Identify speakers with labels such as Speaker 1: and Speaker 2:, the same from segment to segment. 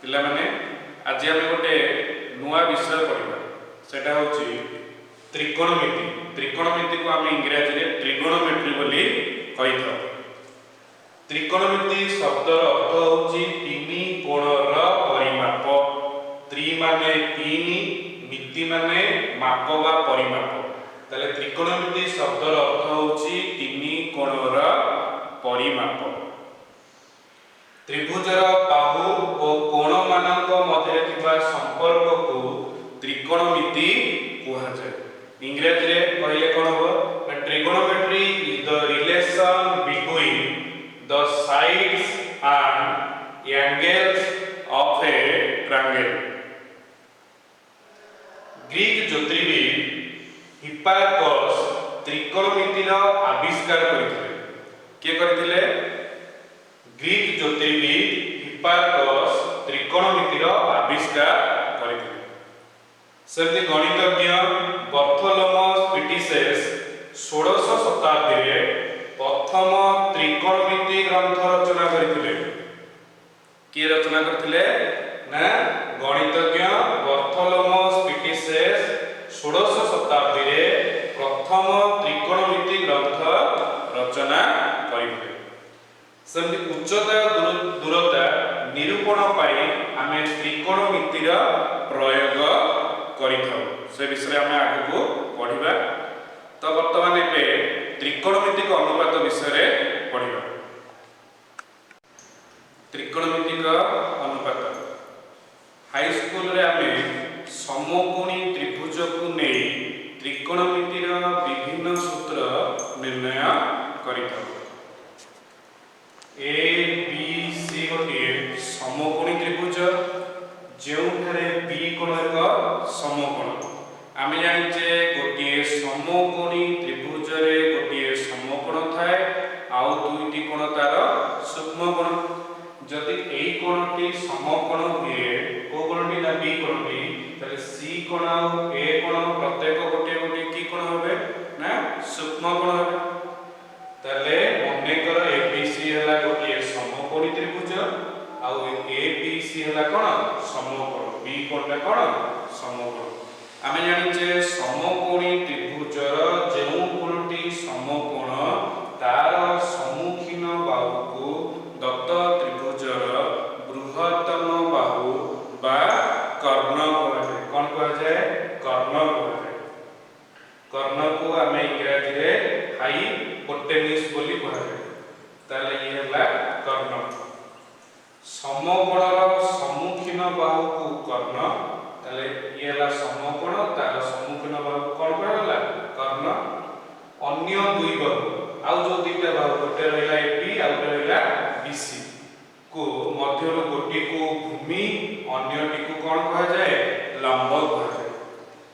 Speaker 1: पिला माने आज आम गोटे नुआ विषय पढ़ा सेटा होची त्रिकोणमिति। त्रिकोणमिति को आम इंग्रजी रे ट्रिगोनोमेट्री बोली कहि था। त्रिकोणमिति शब्दर अर्थ होची तीन कोणर परिमाप। त्रि माने तीन, मिति माने माप बा परिमाप। ताले त्रिकोणमिति शब्दर अर्थ होची तीन कोणर परिमाप। त्रिभुजर बाहु और कोण मानक मध्य थिबा संपर्क को त्रिकोणमिति कहा जाय। इंग्रजी रे कहले कोन हो trigonometry is the relation between the sides and angles of a triangle. Greek ज्योतिर्विद हिप्पार्कस त्रिकोणमिति रो आविष्कार करथिले। के करथिले? ग्रीक ज्योतिर्विद हिप्पार्कस त्रिकोणमिति रो आविष्कार करथिले। सेमती गणितज्ञ बर्थोलोमस पिटिसेस 16 शताब्दी रे प्रथम त्रिकोणमिति ग्रंथ रचना करथिले। के रचना करथिले ना गणितज्ञ बर्थोलोमस पिटिसेस 16 शताब्दी रे प्रथम त्रिकोणमिति ग्रंथ रचना करथिले। सेमती उच्चता दूरता निरूपण पाई आमे त्रिकोणमितिर प्रयोग करिथाउ। से विषय आमे आगु पढिबा। तो वर्तमान एबे त्रिकोणमितिक अनुपात विषय रे पढिबा। त्रिकोणमितिक अनुपात हाई स्कूल रे आमे समकोणी त्रिभुज को नै त्रिकोणमितिर विभिन्न सूत्र निर्णय करिथाउ। ए बी सी गोटे समकोणी त्रिभुज जेउठारे बी कोण एक समकोण। आमे जानिचे गोटे समकोणी त्रिभुज रे गोटे समकोण थाए आउ दुईटी कोण तार सूक्ष्म कोण। जदि एई कोणटी समकोण हुए को कोणटी ना बी कोणटी तले सी कोण आउ ए कोण प्रत्येक गोटे गोटे की कोण होबे ना सूक्ष्म कोण होबे। तले अनेकर एबीसी हला गोटे समकोणी त्रिभुज आउ एबीसी हला कोन समकोण, बी कोणटा कोन समकोण। आमे जानिचे समकोणी त्रिभुजर जेउ कोणटी समकोण तार सम्मुखीन बाहु को दत्त त्रिभुजर बृहत्तम बाहु बा कर्ण कहा जाय। कोन कहा जाय? कर्ण कहा जाय। कर्ण को आमे इंग्रजी रे हाइपोटेन्यूज बोली कहा जाय। ताले ये हला कर्ण। समकोणर सम्मुखीन बाहु को कर्ण। ताले ये हला समकोण तार सम्मुखीन बाहु कोन कहला कर्ण। अन्य दुई बाहु आउ जो दुईटा बाहु गोटे रहला एबी आउ गोटे रहला बीसी को मध्यरो गोटी को भूमि अन्यटी को कोन कहा जाय लंब कहा जाय।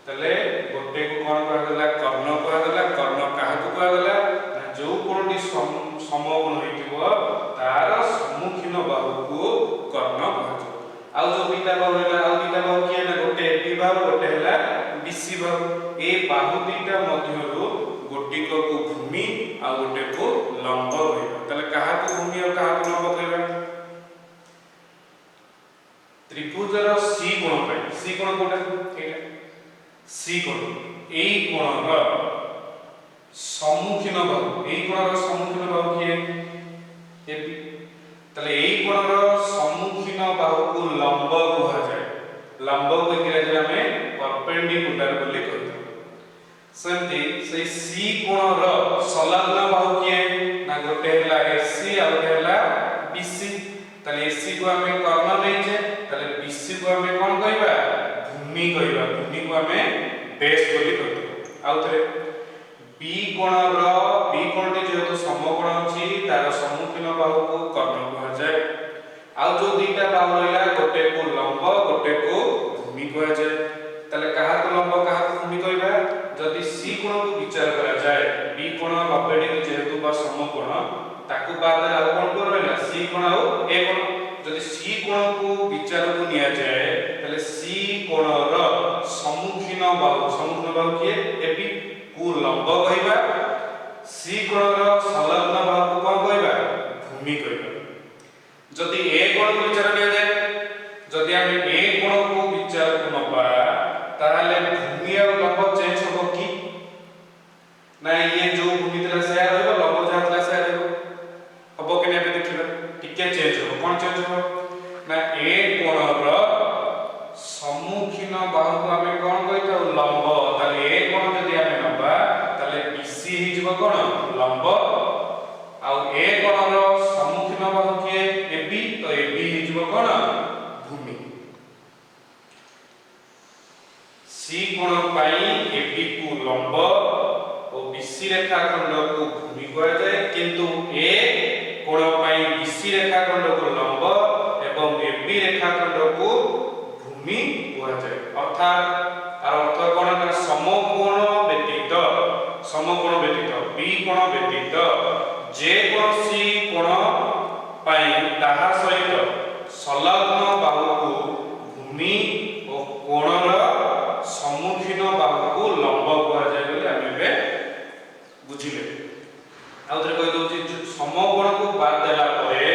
Speaker 1: ताले गोटे को कोन कहला कर्ण कहला। कर्ण काहा को कहला जो कोनटी समकोण होइतिबो तार सम्मुखीन बाहु को कर्ण कहा जाय। आउ जो दुईटा बाहु रहला आउ दुईटा बाहु किए ना गोटे एबी बाहु गोटे हैला बीसी बाहु। ए बाहु दुईटा मध्यरो गोटी को भूमि आ गोटे को लंब होइबा। ताले काहा को भूमि और काहा को लंब कहबा? त्रिभुजर सी कोण पाई सी कोण कोटा एटा सी कोण एई कोणर सम्मुखीन बाहु एई कोणर सम्मुखीन बाहु किए एबी। ताले एई कोणर सम्मुखीन बाहु को लंब कहा जाय। लंब को इंग्रजी में परपेंडिकुलर बोली कहते। सेमती से सी कोणर संलग्न बाहु किए ना गोटे हैला एसी आ गोटे हैला बीसी। ताले एसी को हमें कर्ण लेजे ताले बीसी को हमें कोन कहबा भूमि कहबा। भूमि को हमें बेस बोली कहते। आउ थरे बी कोणर बी कोणटी जेहेतु समकोण अछि तार सम्मुखीन बाहु को कर्ण कहा जाय। आउ जो दुईटा बाहु रहला गोटे को लंब गोटे को भूमि कहा जाय। ताले काहा को लंब काहा को भूमि कहबा? जदि सी कोण को विचार करा जाय बी कोण 90 डिग्री जेहेतु बा समकोण ताकू बाद आउ कोन को रहला सी कोण आउ ए कोण। जदि सी कोण को विचार को निया जाय ताले सी कोणर सम्मुखीन बाहु किए एबी को लंब कहबा। सी कोणर संलग्न बाहु को कोन कहबा भूमि कहबा। जदि ए कोण को विचार निया जाय ना ये जो भूमि थिला से रहबो लंब जहा थिला से रहबो हबो कि नै देखिबा टिके चेंज हो कोन चेंज हो ना ए कोणर सम्मुखीन बाहु को हमें कोन कहता लंब ताले ए कोण जदी हमें नबा ताले बीसी हि जब कोन लंब आ ए कोणर सम्मुखीन बाहु के एबी तो एबी हि जब कोन भूमि सी कोण पाई एबी को लंब और बीसी रेखाखंड को भूमि कहा जाए किंतु ए कोण पाई बीसी रेखाखंड को लंब एवं एबी रेखाखंड को भूमि कहा जाए अर्थात अर्थ कोण ना समकोण व्यतीत बी कोण व्यतीत जे कोनसी कोण पाई ताहा सहित संलग्न बाहु को भूमि और कोणर सम्मुखीन बाहु को लंब कहा जाए बोले हम बे बुझिले आउ थरे कहि दउची समकोण को बाद देला परे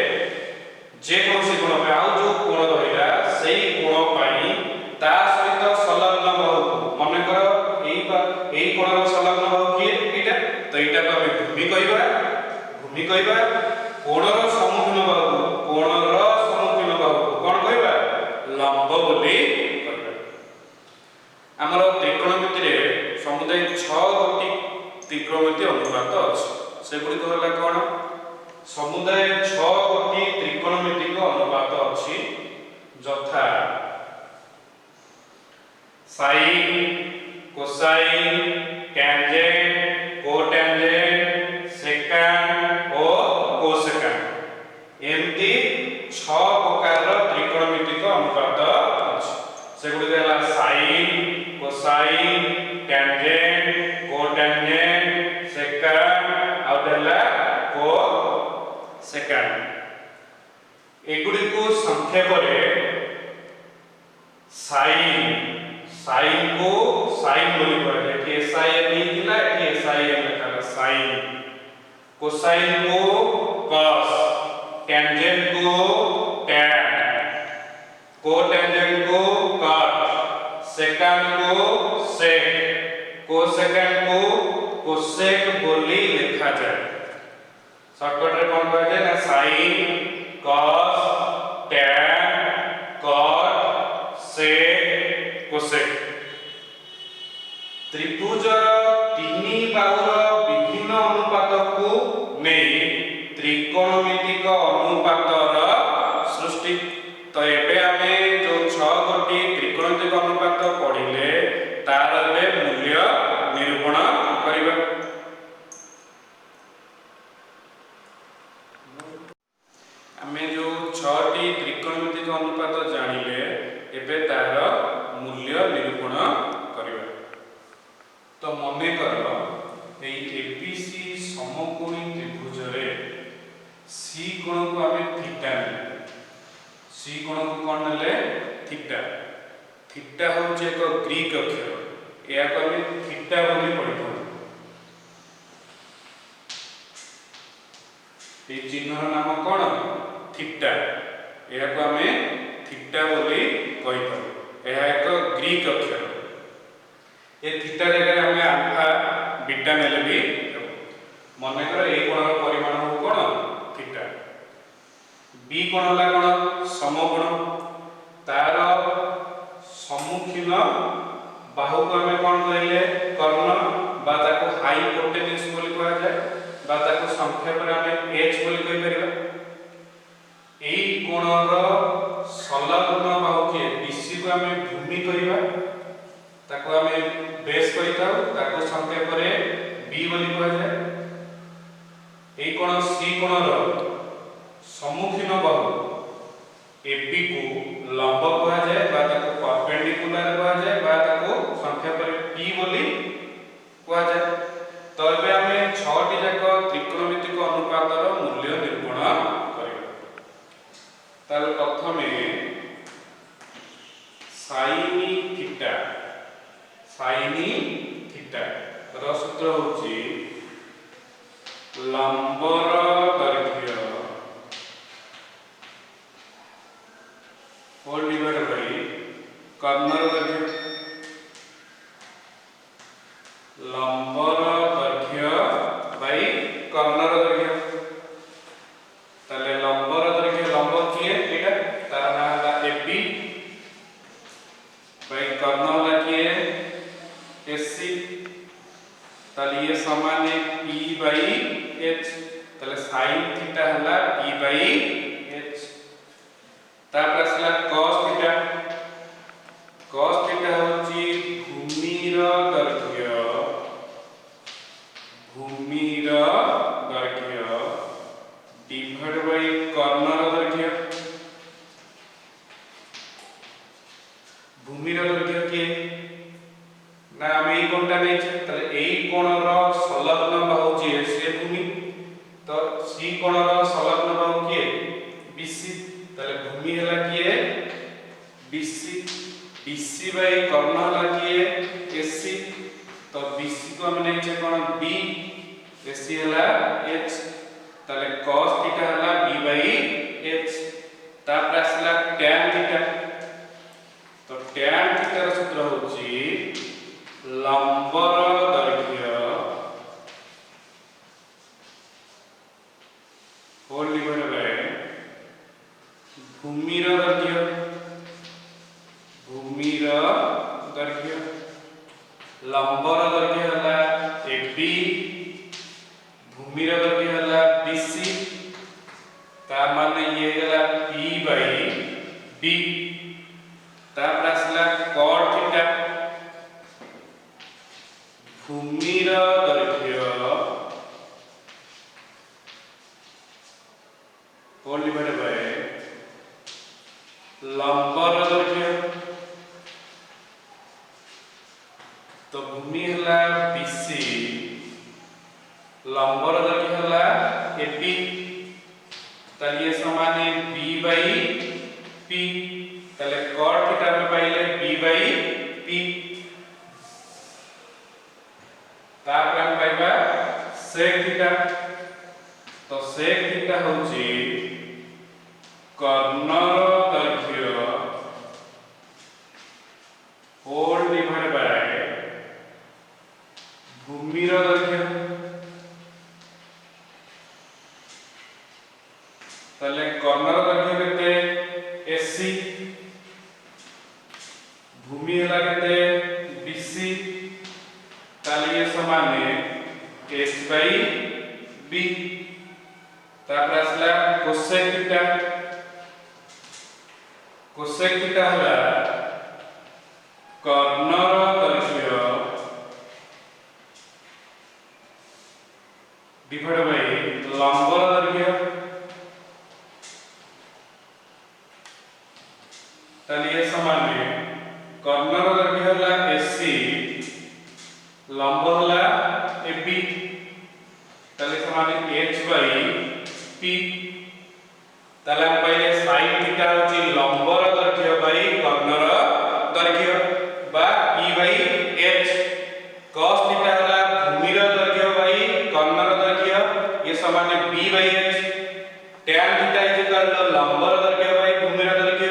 Speaker 1: जे कोनसी कोण पे आउ जो कोण रहिला सेही कोण पाई ता सहित संलग्न बाहु को माने कर एई कोणर संलग्न बाहु की एटा तो एटा को हम भूमि कहबा कोणर सम्मुखीन बाहु कोण कहबा लंब बोली हमर त्रिकोणमिति रे समुदाय 6 गोटी त्रिकोणमिति अनुपात अछि सेगुडी तो होला कोन समुदाय 6 गोटी त्रिकोणमिति को अनुपात अछि जथा sine cosine tangent cotangent secant और कोसेकंड एमती 6 प्रकार त्रिकोणमिति को अनुपात अछि सेगुडी होला sine cosine tangent cotangent secant आउटला को सेकंड एगुडी को संक्षेप रे साइन को साइन बोली पड़े कि साइन नहीं दिला कि साइन लिखा साइन कोसाइन को cos टेंजेंट को tan कोटेंजेंट को cot सेकंड को sec कोसेकंड को कोसेक बोली लिखा जाए शॉर्टकट रे कोन कह जाए ना sin cos tan cot sec cosec त्रिभुजर तीनी बाहुर विभिन्न अनुपात को नहीं त्रिकोणमितिक अनुपातर सृष्टि तो एबे हमें जो 6 गोटी त्रिकोणमितिक अनुपात पढ़िले तार बे मूल्य निरूपण करिबा हमें जो 6 टी त्रिकोणमितिक अनुपात जानिले एबे तार मूल्य निरूपण करिबा तो मने कर ए एबीसी समकोणी त्रिभुज रे सी कोण को हमें थीटा सी कोण को कोन ले थीटा थीटा होचे एक ग्रीक अक्षर या को हमें थीटा बोली पढिबो ए चिन्हर नाम कोन थीटा या को हमें थीटा बोली कहितो यह एक ग्रीक अक्षर ए थीटा जगह हमें अल्फा बीटा नेले भी मने कर ए कोणर परिमाण हो कोन थीटा बी कोण होला कोन समकोण तार सम्मुखीन बाहु को हमें कोन कहले कर्ण बा ताको हाइपोटेन्यूज बोली कहा जाए बा ताको संक्षेप रे हमें एच बोली कहि परिबा एई कोणर संलग्न बाहु के बीसी को हमें भूमि कहिबा ताको हमें बेस कहिताउ ताको संक्षेप रे बी बोली कहा जाए एई कोण सी कोणर सम्मुखीन बाहु एबी को लंब कहा जाए बा ताको परपेंडिकुलर कहा जाए बा ताको संक्षेप रे पी बोली कहा जाए तो एबे हमें 6 टी जाक त्रिकोणमितिक अनुपातर मूल्य निरूपण करिबा ताले प्रथमे sin थीटा र सूत्र होची लंबर दैर्घ्य होल डिवाइडेड बाय कर्णर दैर्घ्य लंबर दैर्घ्य समान p by h तले sin थीटा हला p by h तापर असला cos थीटा होची भूमिर दैर्घ्य डिवाइड बाय कर्णर दैर्घ्य भूमिर दैर्घ्य के ना हम एई कोणटा नै छै तले एई कोणर संलग्न बाहु जे से भूमि तो सी कोणर संलग्न बाहु के BC तले भूमि हला के BC बाय कर्ण हला के AC तो BC को हम नै छै कोण B AC हला H तले cos थीटा हला B बाय H तापर असला tan थीटा तो tan थीटा र सूत्र होची लंबर दैर्घ्य होल डिवाइड बाय भूमिर दैर्घ्य लंबर दैर्घ्य हला AB भूमिर दैर्घ्य हला BC तार माने ये हला P बाय D तापर असला cot थीटा भूमिर दैर्घ्य होल डिवाइड बाय लंबर दैर्घ्य तो भूमि हला BC लंबर दैर्घ्य हला AB तलिए समान B बाय P तले cot थीटा में पाइले B बाय P तापर हम पाइबा sec थीटा तो sec थीटा होची कर्णर दैर्घ्य होल डिवाइड बाय भूमिर दैर्घ्य तले कर्णर दैर्घ्य केते AC भूमि हला केते BC ताले ये समान H बाय B तापर असला cosec थीटा हला कर्णर दैर्घ्य डिवाइड बाय लंबर दैर्घ्य ताले ये समान कर्णर दैर्घ्य हला AC लंब हला AB ताले समान H बाय P ताले हम पहले sin थीटा होची लंबर दैर्घ्य बाय कर्णर दैर्घ्य बा P by H cos theta हला भूमिर दैर्घ्य बाय कर्णर दैर्घ्य ये समान B by H tan theta is equal to लंबर दैर्घ्य बाय भूमिर दैर्घ्य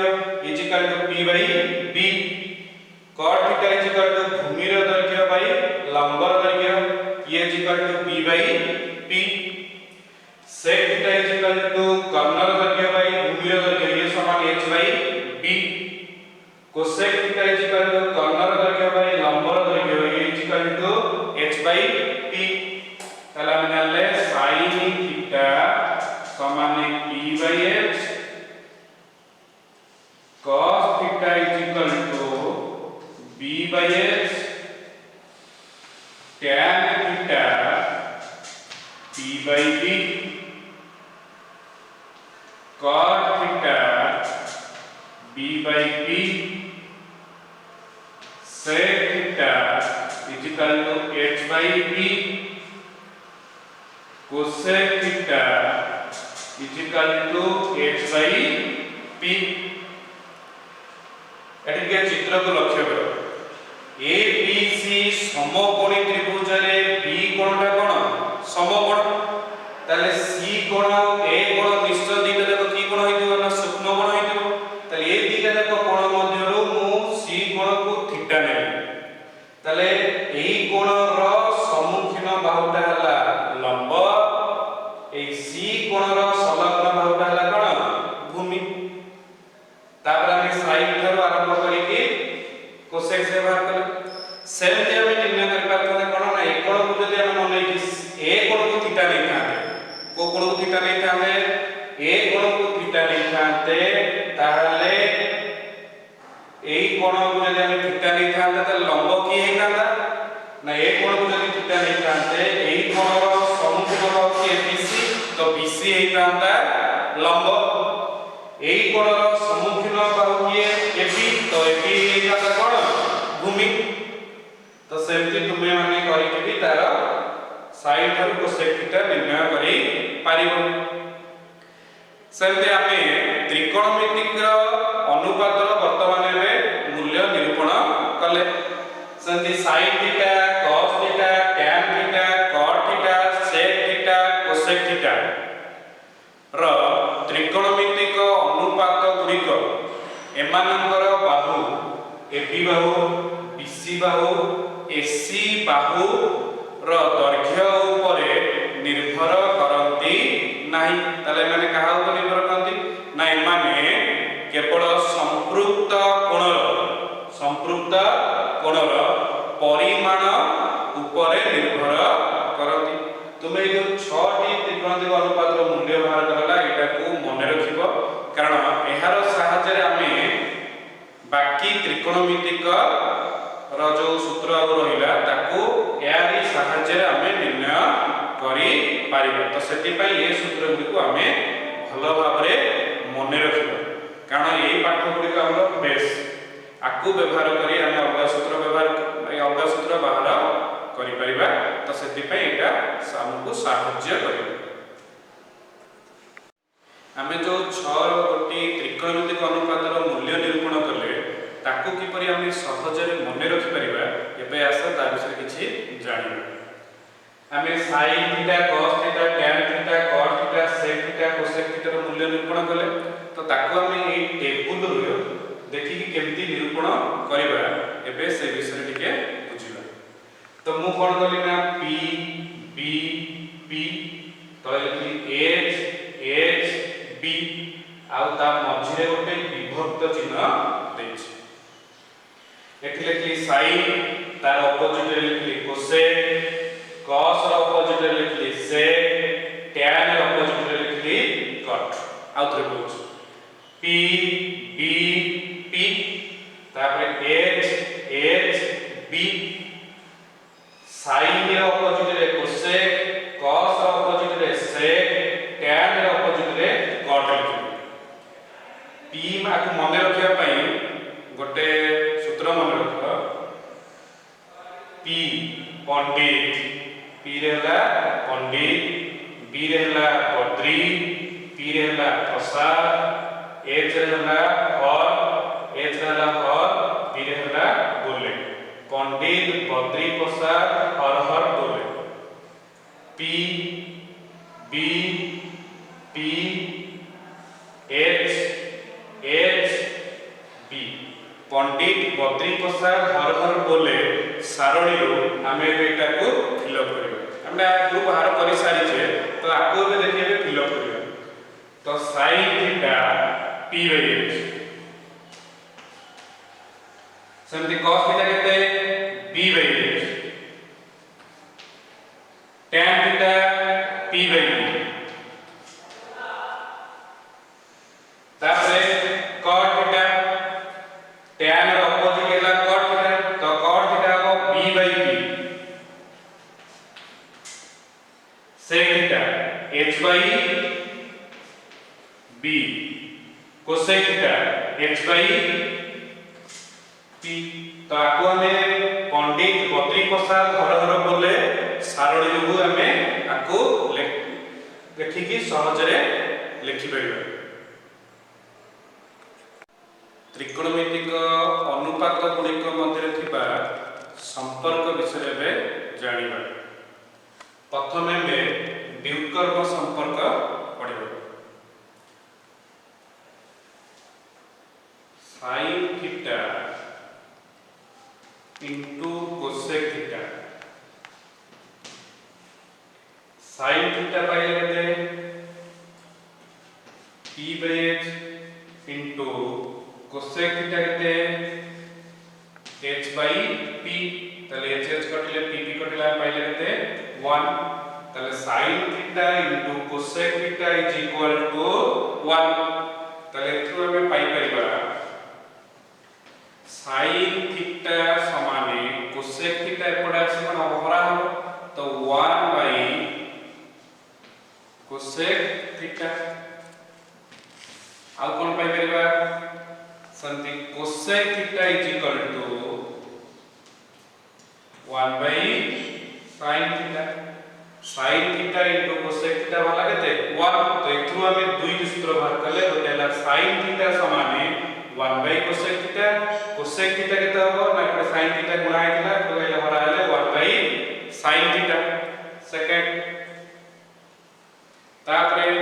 Speaker 1: is equal to P by B cot theta is equal to भूमिर दैर्घ्य बाय लंबर दैर्घ्य ये is equal to B by P sec theta is equal to कर्णर दैर्घ्य बाय भूमिर दैर्घ्य ये समान H by B cosec theta is equal to कर्णर दैर्घ्य बाय लंबर दैर्घ्य ये is equal to H by P तला मिलले sin थीटा समान P by H cos theta is equal to B by H tan theta P by B cot theta B by P sec theta is equal to H by B cosec theta is equal to H by P एटी के चित्र को लक्ष्य करो ABC समकोणी त्रिभुज रे B कोणटा कोण समकोण ताले C कोण A कोण निश्चय दिटा जाक की कोण होइदिबो ना सूक्ष्म कोण होइदिबो ताले ए दिटा जाक कोण मध्यरु मु C कोण को थीटा नेबी ताले एई कोण रो सम्मुखीन बाहुटा हला लंब एई C कोण रो संलग्न बाहुटा हला कोण भूमि तापर हम sin थारो आरंभ करी के cosec से बाहर कर सेम जे हम निर्णय कर पाथले कोन ना एक कोण को जदि हम मन AC हेई तांता लंब एई कोणर सम्मुखीन बाहु किए AB तो AB हेई तांता कोण भूमि तो सेमती तुमे माने करि कि तार sin और cosec थीटा निर्णय करि पारिबो सेमते आमे त्रिकोणमितिक अनुपातर वर्तमान में मूल्य निरूपण कले सेमती sin theta cos theta tan theta cot theta sec theta cosec theta र त्रिकोणमितिक अनुपात गुड़िक एमानकर बाहु AB बाहु BC बाहु AC बाहु र दैर्घ्य उपरे निर्भर करती नाही तले माने कहा ऊपर निर्भर करती नाही माने केवल संपृक्त कोणर परिमाण उपरे निर्भर करती तुमे जो 6 टी त्रिकोणमितिक अनुपातर मूल्य बाहर करला एटा को मन रखिबो कारण एहार सहायता रे आमे बाकी त्रिकोणमितिक रो जो सूत्र आ रहिला ताको यारी सहायता रे आमे निर्णय करि पारिबो तो सेति पई ए सूत्र गुडी को आमे भलो भाबरे मन रखिबो कारण एई पाठ गुडी का हमर बेस आकु व्यवहार करी आमे अलगा सूत्र बाहर करि परिबा तो सेति पई एटा हमकु सहायता करिबो आमे जो 6 गोटी त्रिकोणमितिक अनुपातर मूल्य निरूपण करले ताकु किपरि आमे सहजरे मन रखि परिबा एबे आस ता विषय किछि जानिबा आमे sin theta cos theta tan theta cot theta sec theta cosec theta रो मूल्य निरूपण करले तो ताकु आमे एई टेबुल रो देखि कि केमती निरूपण करबा एबे से विषय टिके बुझिबा तो मु कोन करली ना p b p तो लिखली h b आ ता मझिरे गोटे विभक्त चिन्ह देछि एथि लिखली sin तार अपोजिट रे लिखली cosec cos ର अपोजिट रे लिखली sec tan ର अपोजिट रे लिखली cot आ थ्री बोल्स p b p तापर h b sin ର अपोजिट रे cosec cos ର अपोजिट रे sec tan ର अपोजिट रे cot लिखली p मा को मन रखिया पई गोटे सूत्र मन रख p पंडित p रे हला पंडित b रे हला बद्री p रे हला प्रसाद h रे हला हर h रे हला हर b रे हला बोले पंडित बद्री प्रसाद हर बोले p b p h b Pandit Badri Prasad हर बोले सारणी रो हमें एटा को फिलअप करबा हमने ग्रुप बाहर करि सारी छे तो आको में देखिए फिलअप करबा तो sin theta p by h सेमति cos थीटा केते b by h tan theta p by b तापरे cot थीटा tan रो अपोजिट हैला cot थीटा तो cot थीटा को b by p sec theta h by b cosec theta h by p तो आको हमें पंडित बद्री प्रसाद हर बोले सारणी रू हमें आको देखि कि सहजरे लिखि परिबा त्रिकोणमितिक अनुपात गुड़िक मध्य थिबा संपर्क विषय में जानिबा प्रथमे में व्युत्कर्म संपर्क पढ़िबा sin theta into cosec theta sin theta पाइले केते p by h into cosec theta केते h by p तले h h कटिले p p कटिला पाइले केते 1 तले sin theta into cosec theta is equal to 1 तले थ्रू हमें पाई परिबा sin थीटा समाने cosec थीटा एपडा से मन हरा हो तो 1 by cos कोसेक थीटा आ कोन पाई परबा संति cosec theta is equal to 1 by sin theta sin theta into cosec theta वाला केते 1 तो एथु हमें दुई सूत्र बाहर करले गोटेला sin थीटा समान 1 by कोसेक थीटा केते हो ना एपटे sin थीटा गुणा हेतला तो एला हरा हेले 1 by sin थीटा सेकंड तापरे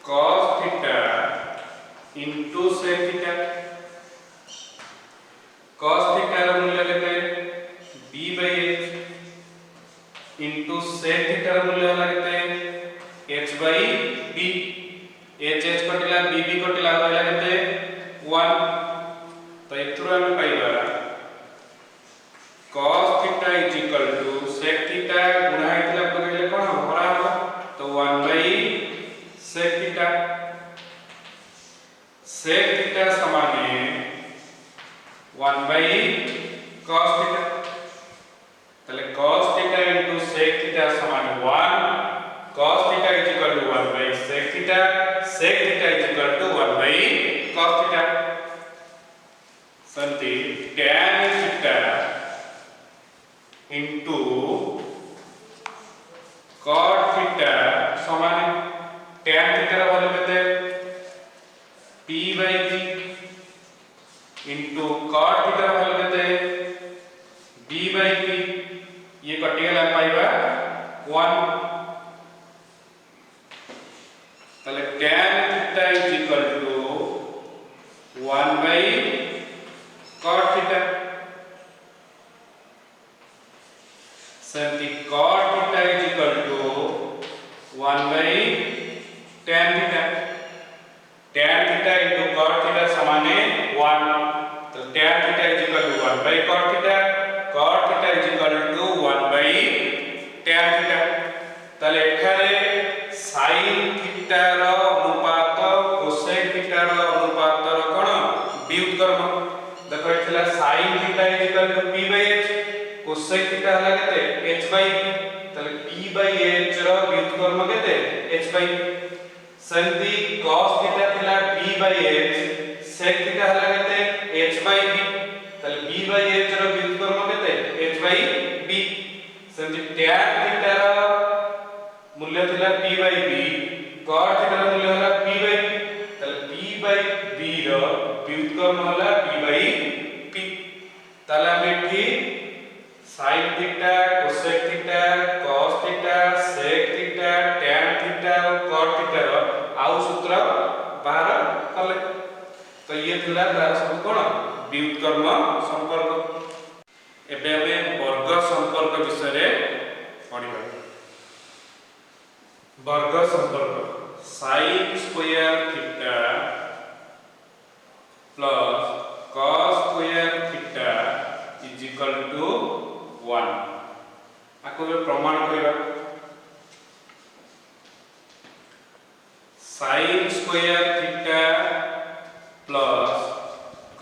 Speaker 1: cos theta into sec theta cos theta ର मूल्य केते b by h into sec theta ର मूल्य होला केते h by b h कटिला b b कटिला रहला केते 1 तो एथुर हम पाइबा cos theta is equal to sec theta गुणा हेतला परेले कोन हरा हो तो 1 by sec theta sec theta समान 1 by cos थीटा तले cos theta into sec theta समान 1 cos theta is equal to 1 by sec theta is equal to 1 by cos theta संति tan theta into cot theta समान tan theta ର value केते p by b into cot theta ର value केते b by b ये कटि गेला पाइबा 1 तले tan theta is equal to 1 by cot theta संति cot theta is equal to 1 by tan theta tan theta into cot theta समान 1 तो tan theta is equal to 1 by cot theta is equal to 1 by tan theta तले एठारे sin theta रो अनुपात cosec theta रो अनुपात रो कोन व्युत्क्रम देखो एथला sin theta is equal to p by h cosec theta हला केते h by b तले p by h रो व्युत्क्रम केते h by संधि cos थीटा थिला b by h sec theta हला केते h by b तले b by h रो व्युत्क्रम केते h by b संधि tan थीटा रो मूल्य थिला p by b cos theta रो मूल्य होला p by b तले p by b रो व्युत्क्रम होला p by p तले हम एठी sin theta cosec theta cos theta sec theta tan theta और cot थीटा रो आउ सूत्र बाहर कले तो ये थिला तार सब कोन व्युत्क्रम संपर्क एबे हमें वर्ग संपर्क विषय रे पढिबा वर्ग संपर्क sin square theta plus cos square theta is equal to 1 आको प्रमाण करिबा sin square theta plus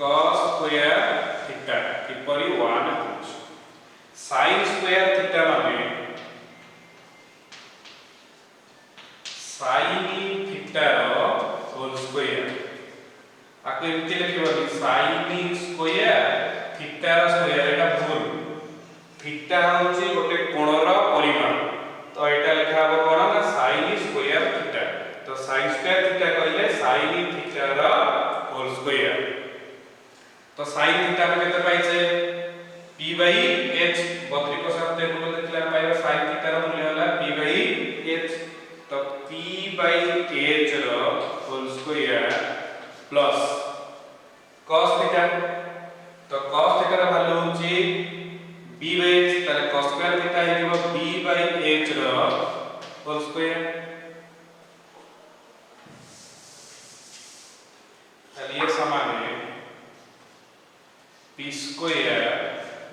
Speaker 1: cos square theta किपरि 1 होछ sin स्क्वायर थीटा माने sin थीटा रो होल स्क्वायर आको एमति लिखिबो sin स्क्वायर थीटा रो स्क्वायर एटा भूल थीटा होची गोटे कोणर परिमाण तो एटा लिखा हो कोन ना sin स्क्वायर थीटा तो sin स्क्वायर थीटा कहले sin थीटा रो होल स्क्वायर तो sin थीटा में केते पाइछे p by h बकरी को साथ टेबल देखला पाइबा sin थीटा रो मूल्य होला p by h तो p by h रो whole square plus cos theta तो cos थीटा रो वैल्यू होची b by h ताले cos स्क्वायर थीटा हेतिबो b by h रो होल स्क्वायर ताले ये समान है p square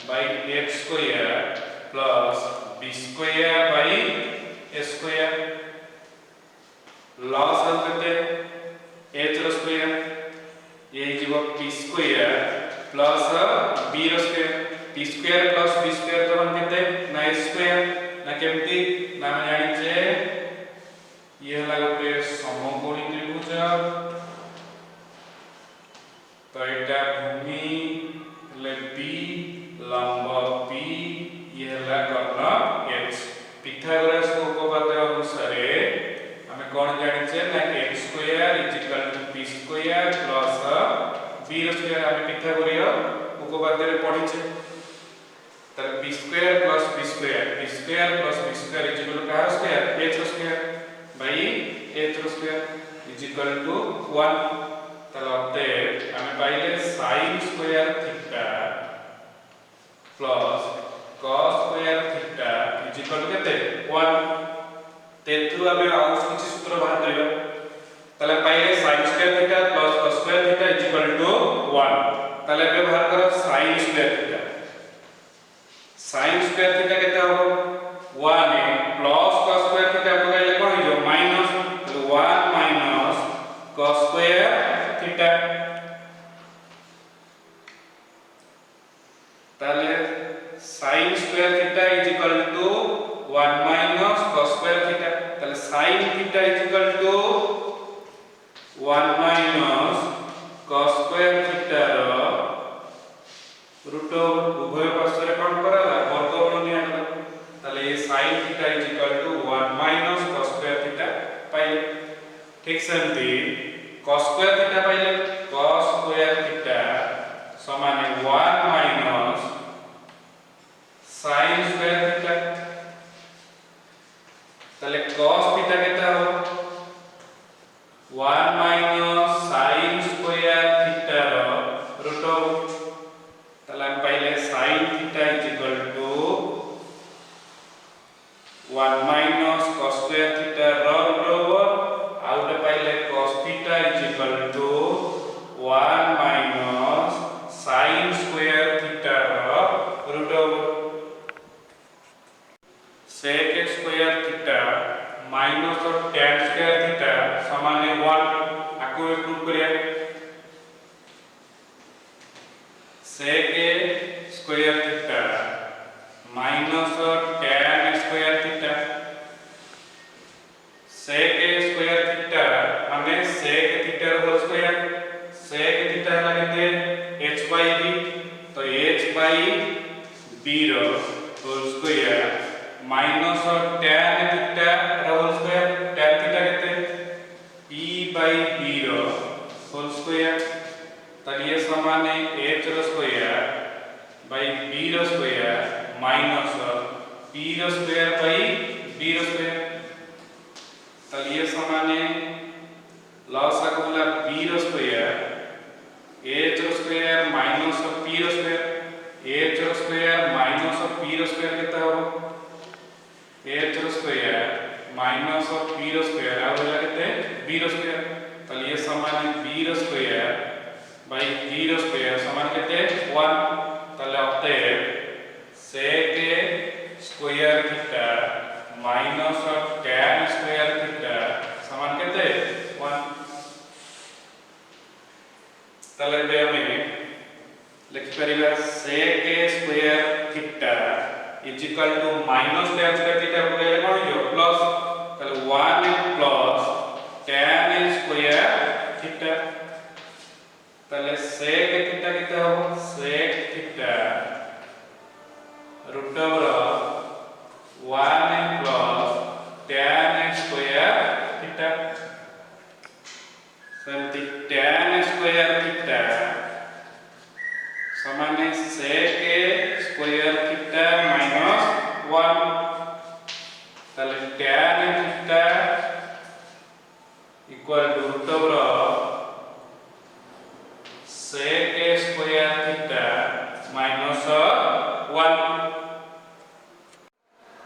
Speaker 1: by h square plus b square by h square लॉस हम करते h रो स्क्वायर ये जीवो p स्क्वायर प्लस b रो square p square plus b square तो हम कहते ना h स्क्वायर ना केमती ना हम जानि छे ये बी रो स्क्वायर हम पिथागोरीय उपपाद्य रे पढिछे ताले b square plus b square is equal to का square h square by h square is equal to 1 ताले अते हम पाइले sin square theta plus cos square theta is equal to केते 1 तेथु आबे आउ किछि सूत्र बाहर करिबा ताले पाइले sin square theta plus cos square theta is equal to 1 ताले व्यवहार करो sin square theta sin square theta केते हो 1 प्लस cos स्क्वायर थीटा पकाइले कोन हो minus 1 minus cos square theta ताले sin square theta is equal to 1 minus cos square theta ताले sin theta is equal to 1 minus cos square theta रो root उभय पार्श्व रे कोन कराला वर्गमूल निया गला ताले sin theta is equal to 1 minus cos square theta पाइले ठीक सेमती cos स्क्वायर थीटा पाइले cos स्क्वायर थीटा समान 1 माइनस sin स्क्वायर थीटा ताले cos थीटा केता हो 1 माइनस sin स्क्वायर थीटा रो रूट ताले हम पाइले sin theta is equal to 1 minus cos square theta रो रूट आउट पाइले cos theta is equal to 1 minus sin square theta रो root sec square theta minus और tan स्क्वायर थीटा समान 1 आको प्रूव करिया sec स्क्वायर थीटा माइनस और tan square theta sec square theta माने sec theta whole square sec theta लागते h by b तो h by b रो whole square minus और tan थीटा रो होल स्क्वायर tan थीटा केते p by b रो whole square तब ये समान है h रो स्क्वायर by b रो स्क्वायर माइनस p रो स्क्वायर by b रो स्क्वायर तब ये समान है लॉस अगला b रो स्क्वायर h रो स्क्वायर माइनस p रो स्क्वायर h रो स्क्वायर माइनस p रो स्क्वायर कितना हो h रो स्क्वायर माइनस p रो स्क्वायर आ होला केते b रो स्क्वायर तब ये समान है b रो स्क्वायर by b रो स्क्वायर समान केते 1 तले अते sec square theta minus tan square theta समान केते 1 तले बे हमें लिख परिबा sec square theta is equal to minus tan square theta पकाइले कोन हो प्लस तले 1 प्लस tan स्क्वायर थीटा तले sec थीटा कितना हो sec theta root over 1 plus tan square theta सेमती tan स्क्वायर थीटा समान है sec स्क्वायर थीटा माइनस 1 तले tan theta equal to root over sec square theta minus 1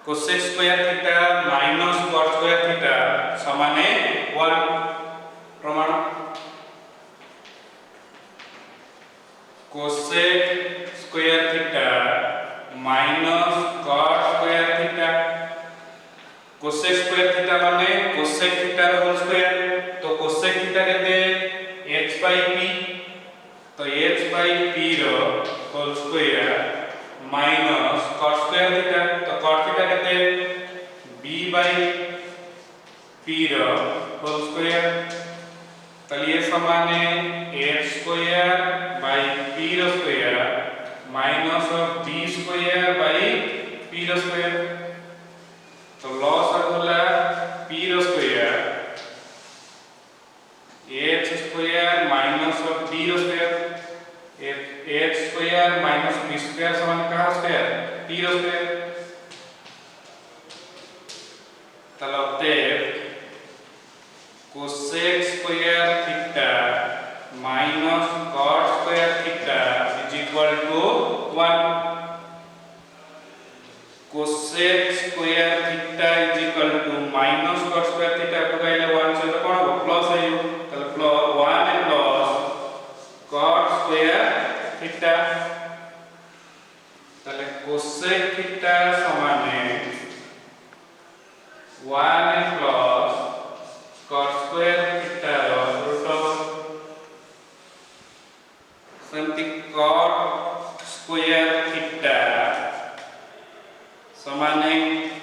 Speaker 1: cosec square theta minus cot square theta समान है 1 प्रमाण cosec square theta minus cot square theta cosec square theta माने cosec theta रो whole square तो cosec theta केते h by p तो h by p रो whole square minus cot square theta तो cot थीटा केते b by p रो whole square तो ये समान है h स्क्वायर by p रो square minus b square by p रो स्क्वायर तो लॉस होला p रो square h square minus b रो स्क्वायर स्क्वायर तलते cosec square theta minus cot square theta is equal to 1 cosec square theta is equal to minus cot square theta को कहले 1 से तो कोन हो प्लस है तले plus 1 plus cot square theta तले कोसेक थीटा समान 1 plus cot square theta root of सेमती cot square theta समान है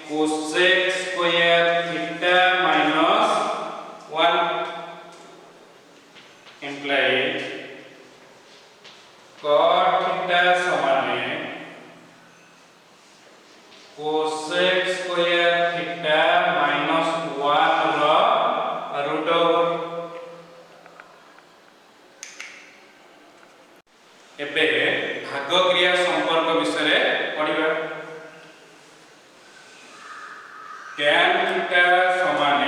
Speaker 1: cosec square theta minus 1 imply cot theta समान है cosec square theta minus 1 root over एबे भाग क्रिया संपर्क विषय पढ़िबा tan थीटा समान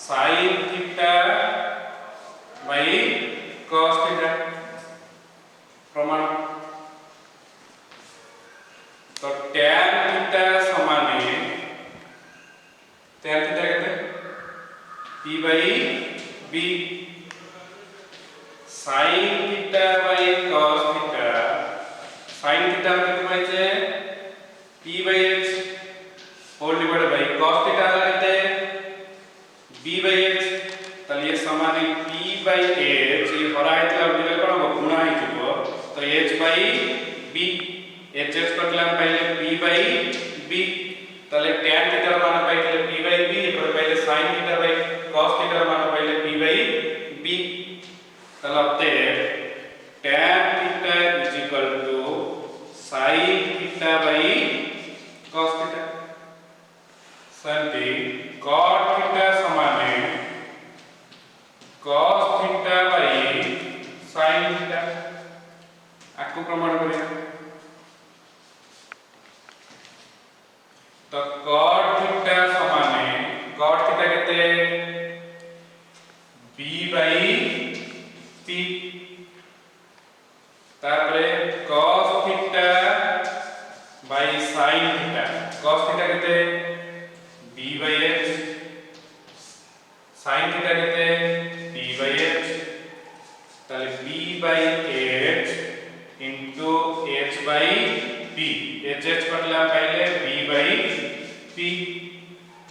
Speaker 1: sin theta by cos theta प्रमाण तो tan थीटा समान tan थीटा कहते p by b sin theta by cos theta sin theta कितने पाइजे p by h whole divided by cos theta कितने b by h तले ये समान है p by h ये हरा है तो अब कोन हो गुणा है जो तो h by b h h कटला पहले p by b तले tan theta मान पहले p by b पर पहले sin theta by cos theta मान पहले p by b तलते tan theta is equal to sin theta by cos theta सेमती cot थीटा समान cos theta by sin theta आको प्रमाण करिया तो cot थीटा समान cot थीटा केते b by p तापरे cos theta by sin theta cos theta केते b by h sin theta केते p by h ताले b by h into h by p h h कटला पहले b by p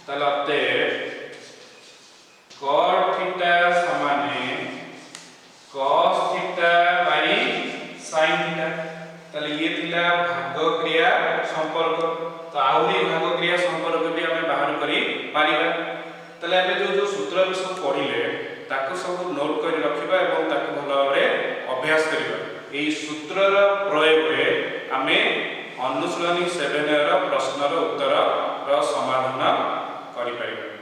Speaker 1: तलते cot theta समान cos theta by sin theta तले ये थिला भाग क्रिया संपर्क तो आउरी भाग क्रिया संपर्क भी हमें बाहर करी पारिबा तले हमें जो सूत्र भी सब पढ़िले ताको सब नोट कर रखिबा एवं ताको भलो भाबरे अभ्यास करिबा एई सूत्रर प्रयोग रे हमें अनुशीलनी 7 र प्रश्नर उत्तर र समाधान करि परिबा।